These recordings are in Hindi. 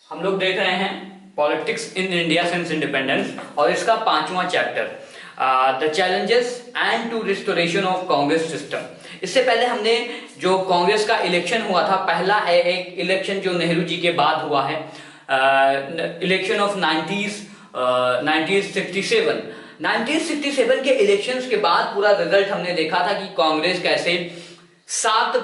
हम लोग देख रहे हैं politics in India since independence और इसका 5वां chapter the challenges and to restoration of Congress system. इससे पहले हमने जो कांग्रेस का इलेक्शन हुआ था, पहला एक इलेक्शन जो नेहरू जी के बाद हुआ है, इलेक्शन ऑफ 1967 के इलेक्शंस के बाद पूरा रिजल्ट हमने देखा था कि कांग्रेस कैसे 7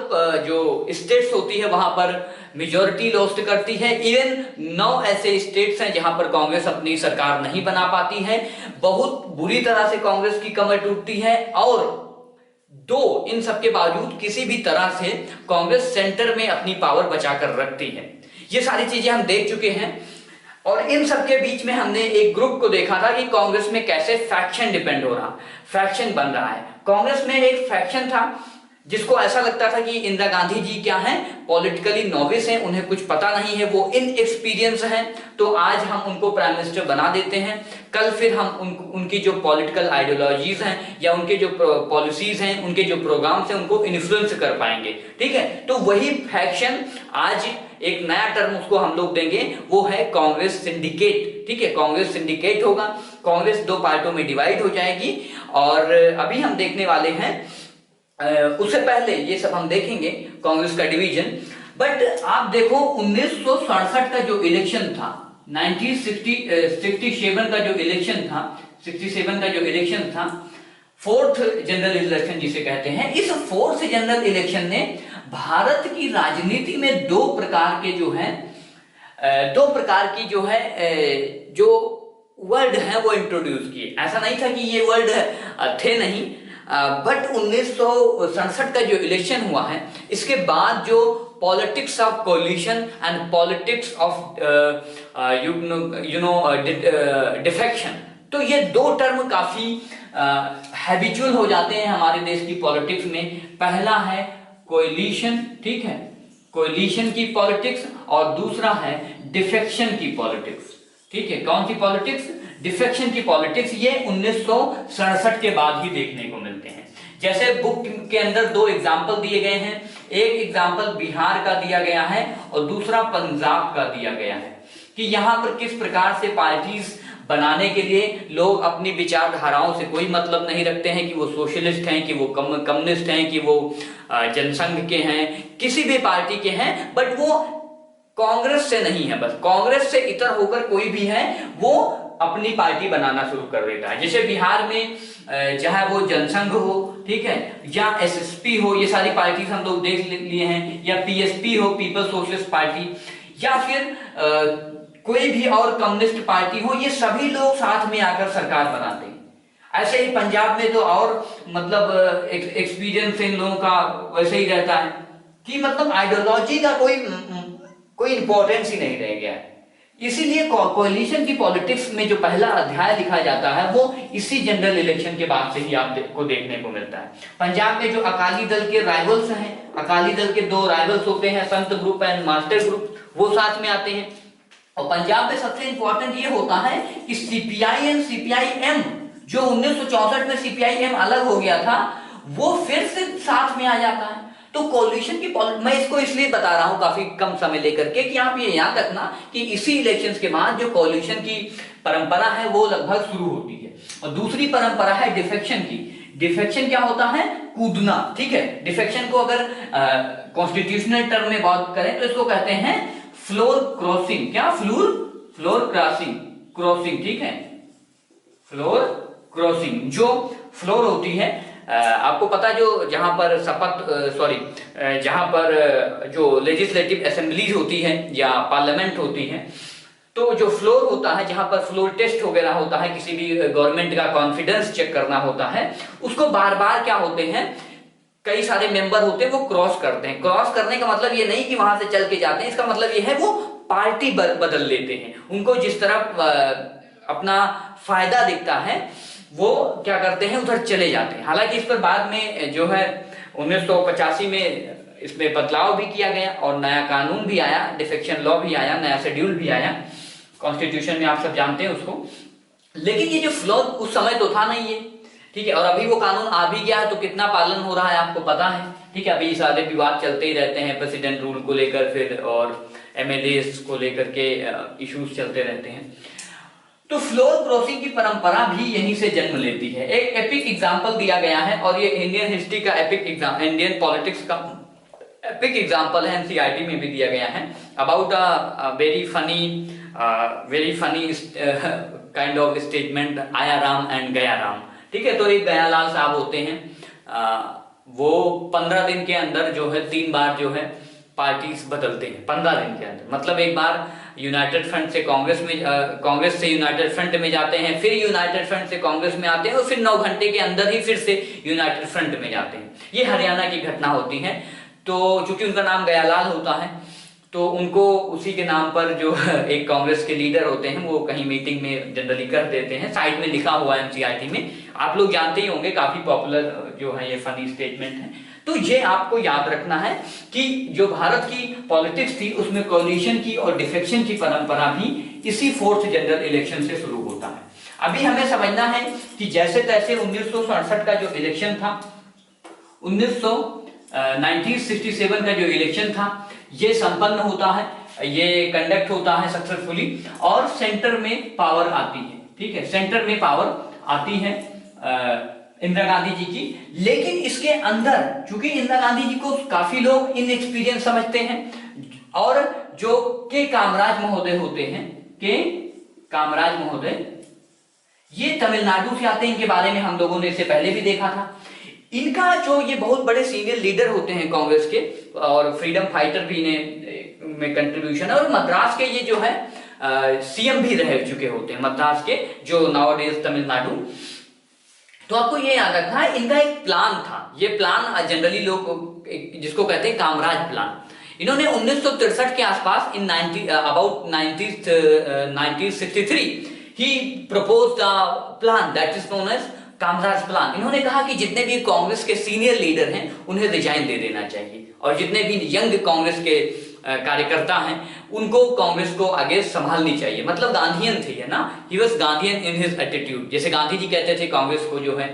जो स्टेट्स होती है वहां पर मेजोरिटी लॉस्ट करती है। इवन 9 ऐसे स्टेट्स हैं जहां पर कांग्रेस अपनी सरकार नहीं बना पाती है। बहुत बुरी तरह से कांग्रेस की कमर टूटती है और इन सब के बावजूद किसी भी तरह से कांग्रेस सेंटर में अपनी पावर बचाकर रखती है। ये सारी चीजें हम देख चुके हैं और इन सब के बीच में हमने एक ग्रुप को देखा था कि कांग्रेस में कैसे फैक्शन डिपेंड हो रहा, फैक्शन बन रहा है। कांग्रेस में एक फैक्शन था जिसको ऐसा लगता था कि इंदिरा गांधी जी क्या हैं, पॉलिटिकली नॉविस हैं, उन्हें कुछ पता नहीं है, वो इनएक्सपीरियंस हैं, तो आज हम उनको प्राइम मिनिस्टर बना देते हैं। कल फिर हम उनकी जो पॉलिटिकल आइडियोलॉजीज हैं या उनके जो पॉलिसीज हैं, उनके जो प्रोग्राम्स हैं, उनको इन्फ्लुएंस कर पाएंगे। ठीक है, तो वही फैक्शन आज एक नया टर्म उसको हम लोग देंगे, वो है कांग्रेस सिंडिकेट। ठीक है, कांग्रेस सिंडिकेट होगा, कांग्रेस 2 पार्टों में डिवाइड हो जाएगी और अभी हम देखने वाले हैं, उससे पहले ये सब हम देखेंगे कांग्रेस का डिवीजन। बट आप देखो 1967 का जो इलेक्शन था, 1967 का जो इलेक्शन था, 67 का जो इलेक्शन था, 4th जनरल इलेक्शन जिसे कहते हैं, इस 4th जनरल इलेक्शन ने भारत की राजनीति में 2 प्रकार के जो है 2 प्रकार की जो है जो वर्ड है वो इंट्रोड्यूस किए। ऐसा नहीं था कि ये वर्ड थे नहीं, बट 1967 का जो इलेक्शन हुआ है इसके बाद जो politics of coalition and politics of defection, तो ये 2 टर्म काफी हैबिचुअल हो जाते हैं हमारे देश की पॉलिटिक्स में। पहला है कोलिशन, ठीक है, कोलिशन की पॉलिटिक्स, और दूसरा है डिफेक्शन की पॉलिटिक्स। ठीक है, कौन सी पॉलिटिक्स? डिफेक्शन की पॉलिटिक्स। ये 1967 के बाद ही देखने को मिलते हैं। जैसे बुक के अंदर 2 एग्जाम्पल दिए गए हैं, एक एग्जाम्पल बिहार का दिया गया है और दूसरा पंजाब का दिया गया है कि यहाँ पर किस प्रकार से पार्टीज बनाने के लिए लोग अपनी विचारधाराओं से कोई मतलब नहीं रखते हैं कि वो सोशलिस्ट हैं, कि वो कम्युनिस्ट हैं, कि वो जनसंघ के हैं, किसी भी पार्टी के हैं, बट वो कांग्रेस से नहीं है। बस कांग्रेस से इतर होकर कोई भी है वो अपनी पार्टी बनाना शुरू कर देता है। जैसे बिहार में चाहे वो जनसंघ हो, ठीक है, या एसएसपी हो, ये सारी पार्टीज हम लोग देख लिए हैं, या पीएसपी हो, पीपल्स सोशलिस्ट पार्टी, या फिर कोई भी और कम्युनिस्ट पार्टी हो, ये सभी लोग साथ में आकर सरकार बनाते हैं। ऐसे ही पंजाब में तो और मतलब एक्सपीरियंस इन लोगों का वैसे ही रहता है कि मतलब आइडियोलॉजी का कोई इंपॉर्टेंस ही नहीं रह गया है। इसीलिए कोalition की पॉलिटिक्स में जो पहला अध्याय लिखा जाता है वो इसी जनरल इलेक्शन के बाद से ही आपको देखने को मिलता है। पंजाब में जो अकाली दल के राइवल्स हैं, अकाली दल के 2 राइवल्स होते हैं, संत ग्रुप एंड मास्टर ग्रुप, वो साथ में आते हैं। और पंजाब में सबसे इंपॉर्टेंट ये होता है कि सीपीआई एंड सीपीआईएम, जो 1964 में सीपीआईएम अलग हो गया था, वो फिर से साथ में आ जाता है। तो कोलिशन की मैं इसको इसलिए बता रहा हूं काफी कम समय लेकर के कि आप ये याद रखना कि इसी इलेक्शंस के बाद जो कोलिशन की परंपरा है वो लगभग शुरू होती है। और दूसरी परंपरा है डिफेक्शन की। डिफेक्शन क्या होता है? कूदना। ठीक है, डिफेक्शन को अगर कॉन्स्टिट्यूशनल टर्म में बात करें तो इसको कहते हैं फ्लोर क्रॉसिंग। क्या? Floor crossing. ठीक है, फ्लोर क्रॉसिंग। जो फ्लोर होती है, आपको पता है जो जहां पर जहां पर जो लेजिस्लेटिव असेंबलीज होती है या पार्लियामेंट होती है, तो जो फ्लोर होता है जहां पर फ्लोर टेस्ट वगैरह होता है, किसी भी गवर्नमेंट का कॉन्फिडेंस चेक करना होता है, उसको बार बार क्या होते हैं, कई सारे मेंबर होते हैं वो क्रॉस करते हैं। क्रॉस करने का मतलब ये नहीं कि वहां से चल के जाते हैं, इसका मतलब ये है वो पार्टी बदल लेते हैं। उनको जिस तरफ अपना फायदा दिखता है वो क्या करते हैं, उधर चले जाते हैं। हालांकि इस पर बाद में जो है 1985 में इसमें बदलाव भी किया गया और नया कानून भी आया, डिफेक्शन लॉ भी आया, नया शेड्यूल भी आया कॉन्स्टिट्यूशन में, आप सब जानते हैं उसको। लेकिन ये जो फ्लॉ उस समय तो था नहीं है, ठीक है, और अभी वो कानून आ भी गया है तो कितना पालन हो रहा है आपको पता है। ठीक है, अभी सारे विवाद चलते ही रहते हैं प्रेसिडेंट रूल को लेकर, फिर और MLAs को लेकर के इश्यूज चलते रहते हैं। तो फ्लोर क्रॉसिंग की परंपरा भी यहीं से जन्म लेती है। एक एपिक एग्जाम्पल दिया गया है और ये इंडियन हिस्ट्री का एपिक एग्जाम, इंडियन पॉलिटिक्स का एपिक एग्जाम्पल है, NCERT में भी दिया गया है, about a very funny kind of statement, आया राम एंड गया राम। ठीक है, तो एक गयालाल साहब होते हैं, वो 15 दिन के अंदर जो है 3 बार जो है पार्टीज बदलते हैं 15 दिन के अंदर। मतलब एक बार यूनाइटेड फ्रंट से कांग्रेस में, कांग्रेस से यूनाइटेड फ्रंट में जाते हैं, फिर यूनाइटेड फ्रंट से कांग्रेस में आते हैं और फिर 9 घंटे के अंदर ही फिर से यूनाइटेड फ्रंट में जाते हैं। ये हरियाणा की घटना होती है। तो चूंकि उनका नाम गयालाल होता है तो उनको उसी के नाम पर जो एक कांग्रेस के लीडर होते हैं वो कहीं मीटिंग में जनरली कर देते हैं। साइड में लिखा हुआ है NCERT में, आप लोग जानते ही होंगे, काफी पॉपुलर जो है ये फनी स्टेटमेंट है। तो ये आपको याद रखना है कि जो भारत की पॉलिटिक्स थी उसमें कोलिशन की और डिफेक्शन की परंपरा भी इसी 4th जनरल इलेक्शन से शुरू होता है। अभी हमें समझना है कि जैसे तैसे 1967 का जो इलेक्शन था, 1967 का जो इलेक्शन था ये संपन्न होता है, ये कंडक्ट होता है सक्सेसफुली और सेंटर में पावर आती है। ठीक है, सेंटर में पावर आती है इंदिरा गांधी जी की। लेकिन इसके अंदर चूंकि इंदिरा गांधी जी को काफी लोग इनएक्सपीरियंस समझते हैं और जो के कामराज महोदय होते हैं, के कामराज महोदय, ये तमिलनाडु से आते हैं। इनके बारे में हम लोगों ने इससे पहले भी देखा था। इनका जो ये बहुत बड़े सीनियर लीडर होते हैं कांग्रेस के और फ्रीडम फाइटर भी इन्हें में कंट्रीब्यूशन है और मद्रास के ये जो है CM भी रह चुके होते हैं, मद्रास के जो नाउअडेज तमिलनाडु। तो आपको ये याद रखना है इनका एक प्लान था। ये प्लान जनरली लोग जिसको कहते हैं कामराज प्लान, इन्होंने 1963 के आसपास इन अबाउट 1963 ही proposed a plan that is known as Kamaraj plan. इन्होंने कहा कि जितने भी कांग्रेस के सीनियर लीडर हैं उन्हें रिजाइन दे देना चाहिए और जितने भी यंग कांग्रेस के कार्यकर्ता हैं उनको कांग्रेस को आगे संभालनी चाहिए। मतलब गांधीयन थे ये ना, he was Gandhian in his attitude. जैसे गांधी जी कहते थे कांग्रेस को जो है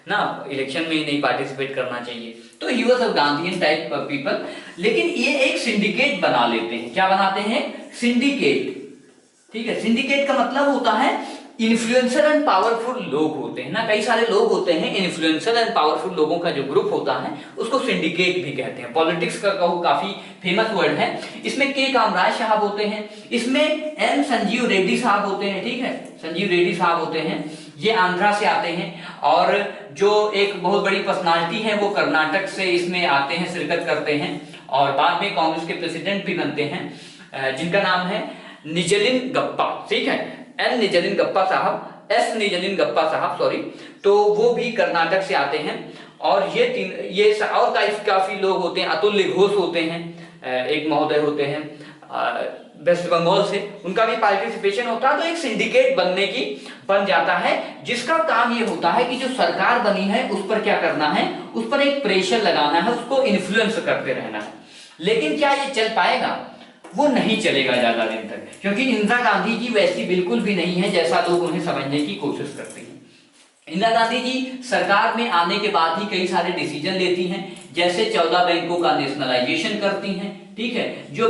ना इलेक्शन में ही नहीं पार्टिसिपेट करना चाहिए, तो he was a Gandhian type people. लेकिन ये एक सिंडिकेट बना लेते हैं। क्या बनाते हैं? सिंडिकेट। ठीक है, सिंडिकेट का मतलब होता है इन्फ्लुएंसर एंड पावरफुल लोग होते हैं ना, कई सारे लोग होते हैं, इन्फ्लुएंसर एंड पावरफुल लोगों का जो ग्रुप होता है उसको सिंडिकेट भी कहते हैं। पॉलिटिक्स का काफी फेमस वर्ड है। इसमें के कामराज साहब होते हैं, इसमें एन संजीव रेड्डी साहब होते हैं। ठीक है, संजीव रेड्डी साहब होते हैं, ये आंध्रा से आते हैं और जो एक बहुत बड़ी पर्सनालिटी है वो कर्नाटक से इसमें आते हैं, शिरकत करते हैं और बाद में कांग्रेस के प्रेसिडेंट भी बनते हैं, जिनका नाम है निजलिन गप्पा। ठीक है, एन निजलिन गप्पा साहब, एस निजलिन गप्पा साहब सॉरी, तो वो भी कर्नाटक से आते हैं। और ये और काफी लोग होते हैं। अतुल्य घोष होते हैं, एक महोदय होते हैं वेस्ट बंगाल से, उनका भी पार्टिसिपेशन होता है। तो एक सिंडिकेट बन जाता है जिसका काम ये होता है कि जो सरकार बनी है उस पर क्या करना है, उस पर एक प्रेशर लगाना है, उसको इन्फ्लुएंस करते रहना है। लेकिन क्या ये चल पाएगा? वो नहीं चलेगा ज्यादा दिन तक, क्योंकि इंदिरा गांधी जी वैसी बिल्कुल भी नहीं है जैसा लोग उन्हें समझने की कोशिश करते हैं। इंदिरा गांधी जी सरकार में आने के बाद ही कई सारे डिसीजन लेती हैं, जैसे 14 बैंकों का नेशनलाइजेशन करती हैं। ठीक है, जो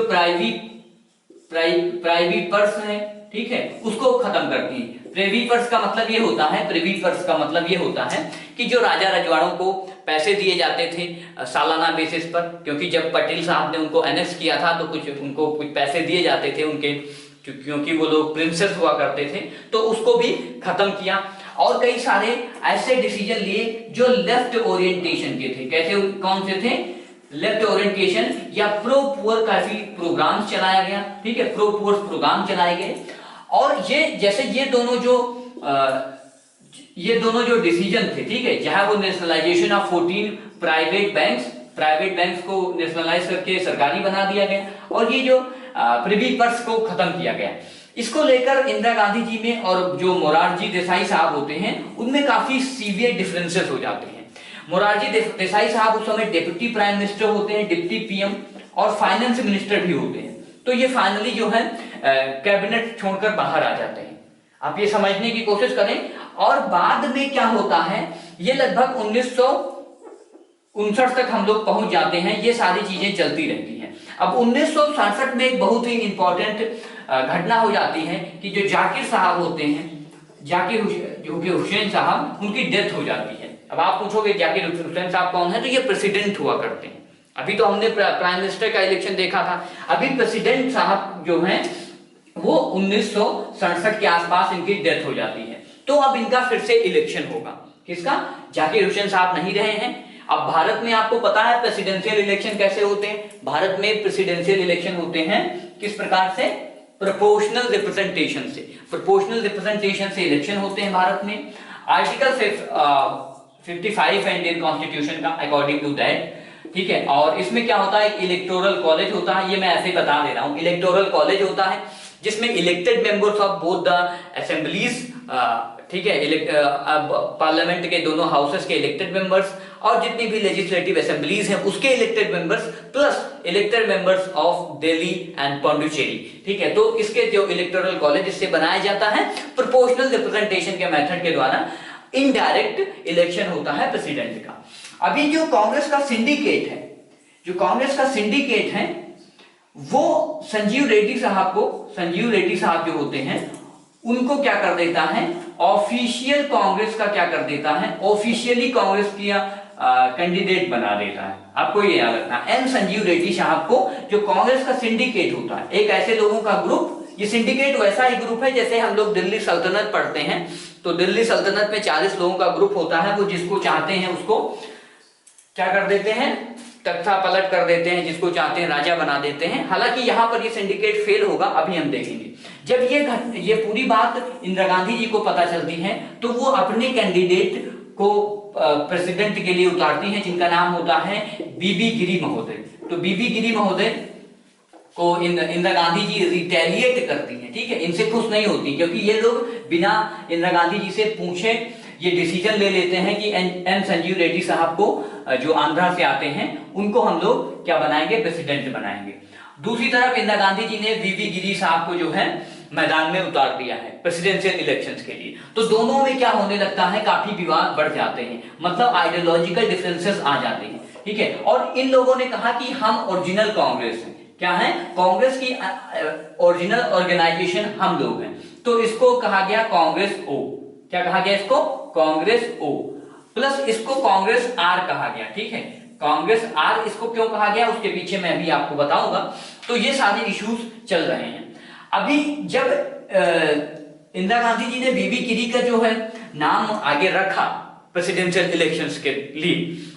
प्राइवेट पर्स है, ठीक है, उसको खत्म करती है। प्रिवी पर्स का मतलब ये होता है, प्रिवी पर्स का मतलब ये होता है कि जो राजा रजवाड़ों को पैसे दिए जाते थे सालाना बेसिस पर, क्योंकि जब पटेल साहब ने उनको एनेक्स किया था तो उनको कुछ पैसे दिए जाते थे उनके, क्योंकि वो लोग प्रिंसेस हुआ करते थे, तो उसको भी खत्म किया। और कई सारे ऐसे डिसीजन लिए जो लेफ्ट ओरिएंटेशन के थे। कैसे, कौन से थे? लेफ्ट ओरिएंटेशन या प्रो पुअर काफी प्रोग्राम चलाया गया। ठीक है, प्रो पुअर प्रोग्राम चलाए गए। और ये दोनों जो डिसीजन थे, ठीक है, जहां वो नेशनलाइजेशन ऑफ 14 प्राइवेट बैंक्स को नेशनलाइज करके सरकारी बना दिया गया और ये जो प्रिवी पर्स को खत्म किया गया, इसको लेकर इंदिरा गांधी जी में और जो मोरारजी देसाई साहब होते हैं उनमें काफी सीवियर डिफरेंसेस हो जाते हैं। मोरारजी देसाई साहब उस समय डिप्टी प्राइम मिनिस्टर होते हैं, डिप्टी PM और फाइनेंस मिनिस्टर भी होते हैं। तो ये फाइनली जो है कैबिनेट छोड़कर बाहर आ जाते हैं। आप ये समझने की कोशिश करें। और बाद में क्या होता है, ये लगभग 1959 तक हम लोग पहुंच जाते हैं। ये सारी चीजें चलती रहती हैं। अब 1967 में एक बहुत ही इंपॉर्टेंट घटना हो जाती है कि जो जाकिर साहब होते हैं, जाकिर हुसैन साहब, उनकी डेथ हो जाती है। अब आप पूछोगे जाकिर हुसैन साहब कौन है, तो ये प्रेसिडेंट हुआ करते हैं। अभी तो हमने प्राइम मिनिस्टर का इलेक्शन देखा था, अभी प्रेसिडेंट साहब जो हैं वो 1967 के आसपास इनकी डेथ हो जाती है। तो अब इनका फिर से इलेक्शन होगा। किसका? जाकिर हुसैन साहब नहीं रहे हैं। अब भारत में आपको पता है प्रेसिडेंशियल इलेक्शन कैसे होते हैं। भारत में प्रेसिडेंशियल इलेक्शन होते हैं किस प्रकार से? प्रोपोर्शनल रिप्रेजेंटेशन से। प्रोपोर्शनल रिप्रेजेंटेशन से इलेक्शन होते हैं भारत में। आर्टिकल 55 है इंडियन कॉन्स्टिट्यूशन का, अकॉर्डिंग टू दैट, ठीक है। और इसमें क्या होता है? इलेक्टोरल कॉलेज होता है, ये मैं ऐसे ही बता दे रहा हूं। इलेक्टोरल कॉलेज होता है जिसमें elected members of both the assemblies, ठीक है, पार्लियामेंट के दोनों हाउसेस के इलेक्टेड मेंबर्स और जितनी भी लेजिस्लेटिव असेंबलीज हैं उसके elected members plus elected members of Delhi and Pondicherry, ठीक है। तो इसके जो इलेक्टोरल कॉलेज इससे बनाया जाता है प्रोपोर्शनल रिप्रेजेंटेशन के मेथड के द्वारा इनडायरेक्ट इलेक्शन होता है प्रेसिडेंट का। अभी जो कांग्रेस का सिंडिकेट है, जो कांग्रेस का सिंडिकेट है वो संजीव रेड्डी साहब जो होते हैं उनको क्या कर देता है? ऑफिशियल कांग्रेस का क्या कर देता है? ऑफिशियली कांग्रेस की कैंडिडेट बना देता है। आपको ये याद रखना, एन संजीव रेड्डी साहब को जो कांग्रेस का सिंडिकेट होता है, एक ऐसे लोगों का ग्रुप, ये सिंडिकेट वैसा ही ग्रुप है जैसे हम लोग दिल्ली सल्तनत पढ़ते हैं, तो दिल्ली सल्तनत में 40 लोगों का ग्रुप होता है, वो जिसको चाहते हैं उसको क्या कर देते हैं? तख्ता पलट कर देते हैं, जिसको चाहते हैं राजा बना देते हैं। हालांकि यहां पर ये सिंडिकेट फेल होगा, अभी हम देखेंगे। जब ये पूरी बात इंदिरा गांधी जी को पता चलती है तो वो अपने कैंडिडेट को प्रेसिडेंट के लिए उतारती हैं, जिनका नाम होता है बीबी गिरी महोदय। तो बीबी गिरी महोदय को इंदिरा गांधी जी रिटेलिएट करती हैं, ठीक है, इनसे खुश नहीं होती, क्योंकि ये लोग बिना इंदिरा गांधी जी से पूछे ये डिसीजन ले लेते हैं कि एन संजीव रेड्डी साहब को, जो आंध्रा से आते हैं, उनको हम लोग क्या बनाएंगे? प्रेसिडेंट बनाएंगे। दूसरी तरफ इंदिरा गांधी जी ने वीवी गिरी साहब को जो है मैदान में उतार दिया है प्रेसिडेंशियल इलेक्शंस के लिए। तो दोनों में क्या होने लगता है? काफी विवाद बढ़ जाते हैं, मतलब आइडियोलॉजिकल डिफरेंसेस आ जाते हैं, ठीक है। और इन लोगों ने कहा कि हम ओरिजिनल कांग्रेस हैं। क्या है? कांग्रेस की ओरिजिनल ऑर्गेनाइजेशन हम लोग हैं। तो इसको कहा गया कांग्रेस ओ। क्या कहा गया इसको? कांग्रेस ओ। प्लस इसको कांग्रेस आर कहा गया, ठीक है। कांग्रेस आर इसको क्यों कहा गया उसके पीछे मैं भी आपको बताऊंगा। तो ये सारे इश्यूज चल रहे हैं। अभी जब इंदिरा गांधी जी ने बीबी गिरी का जो है नाम आगे रखा प्रेसिडेंशियल इलेक्शंस के लिए,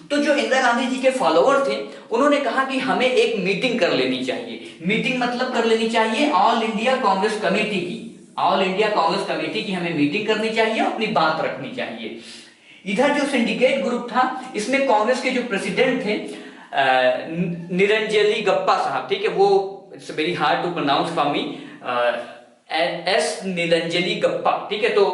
तो जो इंदिरा गांधी जी के फॉलोअर थे उन्होंने कहा कि हमें एक मीटिंग कर लेनी चाहिए। मीटिंग मतलब कर लेनी चाहिए ऑल इंडिया कांग्रेस कमेटी की। ऑल इंडिया कांग्रेस कमेटी की हमें मीटिंग करनी चाहिए, अपनी बात रखनी चाहिए। इधर जो सिंडिकेट ग्रुप था इसमें कांग्रेस के जो प्रेसिडेंट थे निरंजली गप्पा साहब, ठीक है, वो it's very hard to pronounce for me, as Niranjali Gappa, ठीक है। तो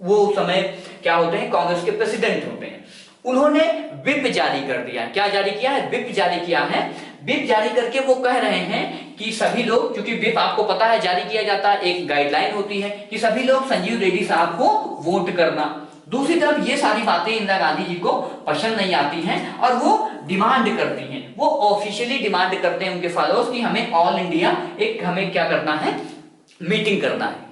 वो समय क्या होते हैं? कांग्रेस के प्रेसिडेंट होते हैं। उन्होंने विप जारी कर दिया। क्या जारी किया है? विप जारी किया है। विप जारी करके वो कह रहे हैं कि सभी लोग, क्योंकि विप आपको पता है जारी किया जाता है, एक गाइडलाइन होती है कि सभी लोग संजीव रेड्डी साहब को वोट करना। दूसरी तरफ ये सारी बातें इंदिरा गांधी जी को पसंद नहीं आती हैं और वो डिमांड करती हैं, वो ऑफिशियली डिमांड करते हैं उनके फॉलोअर्स की हमें ऑल इंडिया एक हमें क्या करना है? मीटिंग करना है।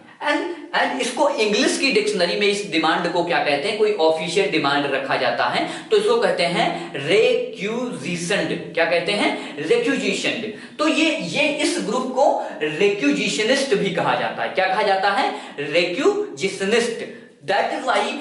एंड इसको इंग्लिश की डिक्शनरी में इस डिमांड को क्या कहते हैं? कोई ऑफिशियल डिमांड रखा जाता है तो इसको कहते हैं रेक्यूजिशंड। क्या कहते हैं? रेक्यूजिशंड। तो ये इस ग्रुप को रेक्यूजिशनिस्ट भी कहा जाता है। क्या कहा जाता है? रेक्यूजिशनिस्ट। दैट इज व्हाई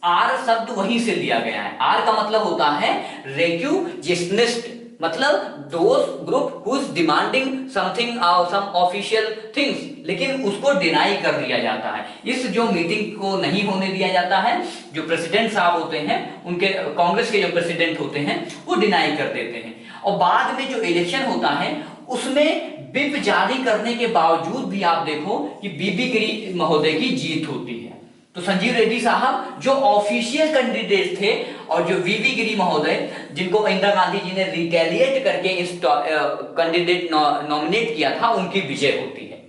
आर शब्द वहीं से लिया गया है। आर का मतलब होता है रेक्यूजिशनिस्ट, मतलब those group who is demanding something some official things, लेकिन उसको डिनाई कर दिया जाता है। इस जो मीटिंग को नहीं होने दिया जाता है, जो प्रेसिडेंट साहब होते हैं उनके, कांग्रेस के जो प्रेसिडेंट होते हैं वो डिनाई कर देते हैं। और बाद में जो इलेक्शन होता है उसमें विप जारी करने के बावजूद भी आप देखो कि बीबी गिरी महोदय की जीत होती है। तो संजीव रेड्डी साहब जो ऑफिशियल कैंडिडेट थे और जो वीवी गिरी महोदय जिनको इंदिरा गांधी जी ने रिटेलिएट करके इस कैंडिडेट नॉमिनेट किया था, उनकी विजय होती है।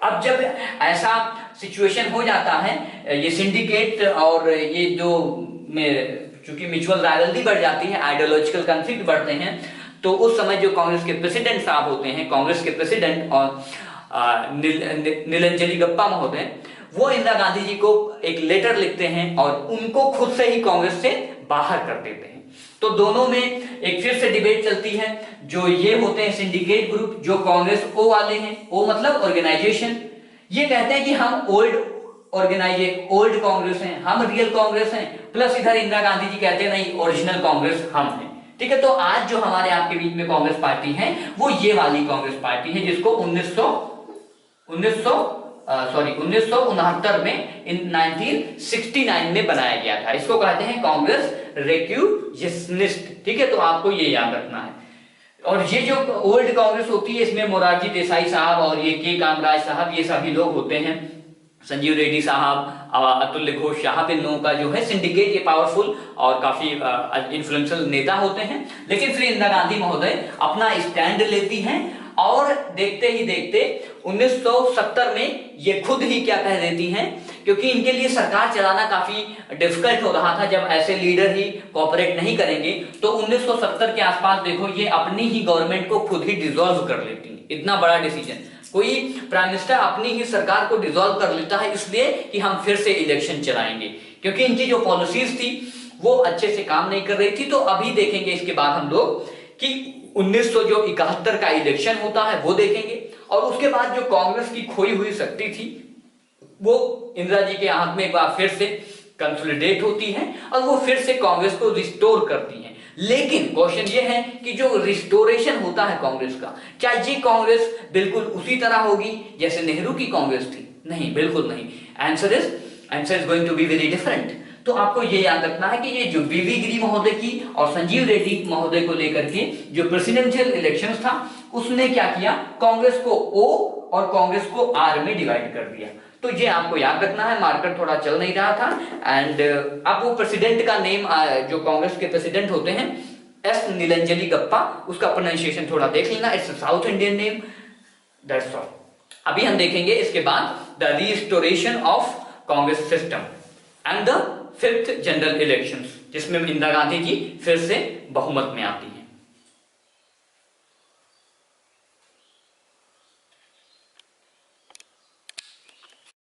अब जब ऐसा सिचुएशन हो जाता है, ये सिंडिकेट और ये जो चूंकि म्यूचुअल राइवलरी बढ़ जाती है, आइडियोलॉजिकल कॉन्फ्लिक्ट बढ़ते हैं, तो उस समय जो कांग्रेस के प्रेसिडेंट साहब होते हैं, कांग्रेस के प्रेसिडेंट और नीलंजली गप्पा महोदय, वो इंदिरा गांधी जी को एक लेटर लिखते हैं और उनको खुद से ही कांग्रेस से बाहर कर देते हैं। तो दोनों में एक फिर से डिबेट चलती है। जो ये होते हैं सिंडिकेट ग्रुप, जो कांग्रेस ओ वाले हैं, ओ मतलब ऑर्गेनाइजेशन, ये कहते हैं कि हम ओल्ड कांग्रेस हैं, हम रियल कांग्रेस हैं, प्लस इधर इंदिरा गांधी जी कहते हैं नहीं, ओरिजिनल कांग्रेस हम हैं। ठीक है, तो आज जो हमारे आपके बीच में कांग्रेस पार्टी है वो ये वाली कांग्रेस पार्टी है, जिसको 1969 में 1969 में बनाया गया था। इसको कहते हैं कांग्रेस रेक्यूजिशनिस्ट। ठीक है, तो आपको ये याद रखना है। और ये जो ओल्ड कांग्रेस होती है, इसमें मोरारजी देसाई साहब और ये के कामराज साहब, ये सभी लोग होते हैं, संजीव रेड्डी साहब, अतुल्य घोष साहब, इन लोगों का जो है सिंडिकेट, ये पावरफुल और काफी इन्फ्लुएंशियल नेता होते हैं। लेकिन फिर इंदिरा गांधी महोदय अपना स्टैंड लेती हैं और देखते ही देखते 1970 में ये खुद ही क्या कह देती हैं, क्योंकि इनके लिए सरकार चलाना काफी डिफिकल्ट हो रहा था जब ऐसे लीडर ही कोऑपरेट नहीं करेंगे, तो 1970 के आसपास देखो ये अपनी ही गवर्नमेंट को खुद ही डिसॉल्व कर लेती हैं। इतना बड़ा डिसीजन, कोई प्राइम मिनिस्टर अपनी ही सरकार को डिसॉल्व कर लेता है इसलिए कि हम फिर से इलेक्शन चलाएंगे, क्योंकि इनकी जो पॉलिसीज थी वो अच्छे से काम नहीं कर रही थी। तो अभी देखेंगे इसके बाद हम लोग कि 1971 का इलेक्शन होता है वो देखेंगे, और उसके बाद जो कांग्रेस की खोई हुई शक्ति थी वो इंदिरा जी के हाथ में एक बार फिर से कंसोलिडेट होती है और वो फिर से कांग्रेस को रिस्टोर करती है। लेकिन क्वेश्चन ये है कि जो रिस्टोरेशन होता है कांग्रेस का, क्या ये कांग्रेस बिल्कुल उसी तरह होगी जैसे नेहरू की कांग्रेस थी? नहीं, बिल्कुल नहीं। Answer is going to be very different. तो आपको ये याद रखना है कि ये जो वीवी गिरी महोदय की और संजीव रेड्डी महोदय को लेकर के जो प्रेसिडेंशियल इलेक्शन था, उसने क्या किया, कांग्रेस को ओ और कांग्रेस को आर में डिवाइड कर दिया। तो ये आपको याद रखना है। मार्कर थोड़ा चल नहीं रहा था। एंड अब वो प्रेसिडेंट का नेम जो कांग्रेस के प्रेसिडेंट होते हैं, एस नीलंजली गप्पा, उसका प्रोनाउंसिएशन थोड़ा देख लेना, it's south Indian name, that's all. अभी हम देखेंगे इसके बाद the restoration of Congress system and the 5th general elections, जिसमें इंदिरा गांधी जी फिर से बहुमत में आती है।